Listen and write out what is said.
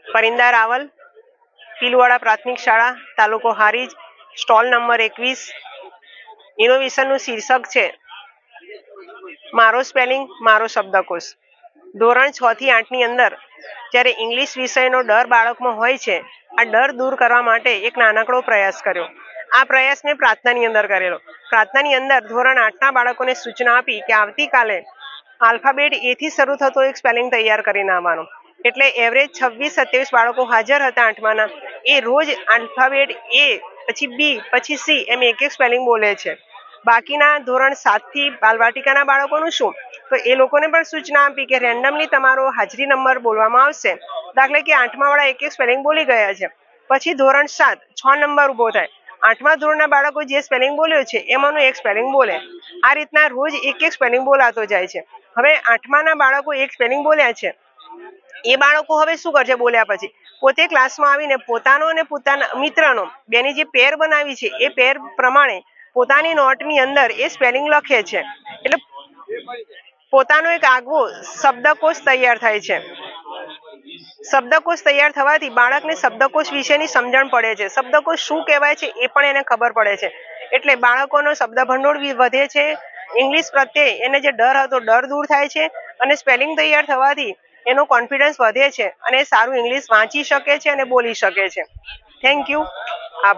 પરિંદા રાવલ, પીલુવાડા પ્રાથમિક શાળા, તાલુકો હારીજ, સ્ટોલ નંબર 21. ઇનોવેશનનું શીર્ષક છે મારો સ્પેલિંગ મારો શબ્દકોશ. ધોરણ 6 થી 8 ની અંદર જ્યારે ઇંગ્લિશ વિષયનો ડર બાળકમાં હોય છે, આ ડર દૂર કરવા માટે એક નાનકડો પ્રયાસ કર્યો. આ પ્રયાસ મેં પ્રાર્થનાની અંદર કરેલો. પ્રાર્થનાની અંદર ધોરણ 8ના બાળકોને સૂચના આપી કે આવતીકાલે આલ્ફાબેટ એ થી શરૂ થતો એક સ્પેલિંગ તૈયાર કરીને આવવાનો. એટલે એવરેજ 26-27 બાળકો હાજર હતા 8માના. એ રોજ આલ્ફાબેટ એ, પછી બી, પછી સી એમ એક સ્પેલિંગ બોલે છે. બાકીના ધોરણ 7 થી બાલવાટિકાના બાળકોનું શું? તો એ લોકોને પણ સૂચના આપી કે રેન્ડમલી તમારો હાજરી નંબર બોલવામાં આવશે. દાખલા કે 8મા વાળા એક સ્પેલિંગ બોલી ગયા છે, પછી ધોરણ 7 6 નંબર ઊભો થાય. 8મા ધોરણના બાળકો જે સ્પેલિંગ બોલ્યો છે એમાંનું એક સ્પેલિંગ બોલે. આ રીતના રોજ એક સ્પેલિંગ બોલાતો જાય છે. હવે 8માના બાળકો એક સ્પેલિંગ બોલ્યા છે, એ બાળકો હવે શું કરશે બોલ્યા પછી? પોતે ક્લાસમાં આવીને પોતાનો અને પોતાના મિત્રનો બેની જે પેર બનાવી છે એ પેર પ્રમાણે પોતાની નોટની અંદર એ સ્પેલિંગ લખે છે. એટલે પોતાનો એક આગવો શબ્દકોશ તૈયાર થાય છે. શબ્દકોશ તૈયાર થવાથી બાળકને શબ્દકોશ વિશેની સમજણ પડે છે. શબ્દકોશ શું કહેવાય છે એ પણ એને ખબર પડે છે. એટલે બાળકોનો શબ્દ ભંડોળ વધે છે. ઇંગ્લિશ પ્રત્યે એને જે ડર હતો ડર દૂર થાય છે, અને સ્પેલિંગ તૈયાર થવાથી એનો કોન્ફિડન્સ વધે છે અને સારું ઇંગ્લિશ વાંચી શકે છે અને બોલી શકે છે. Thank you. આભાર.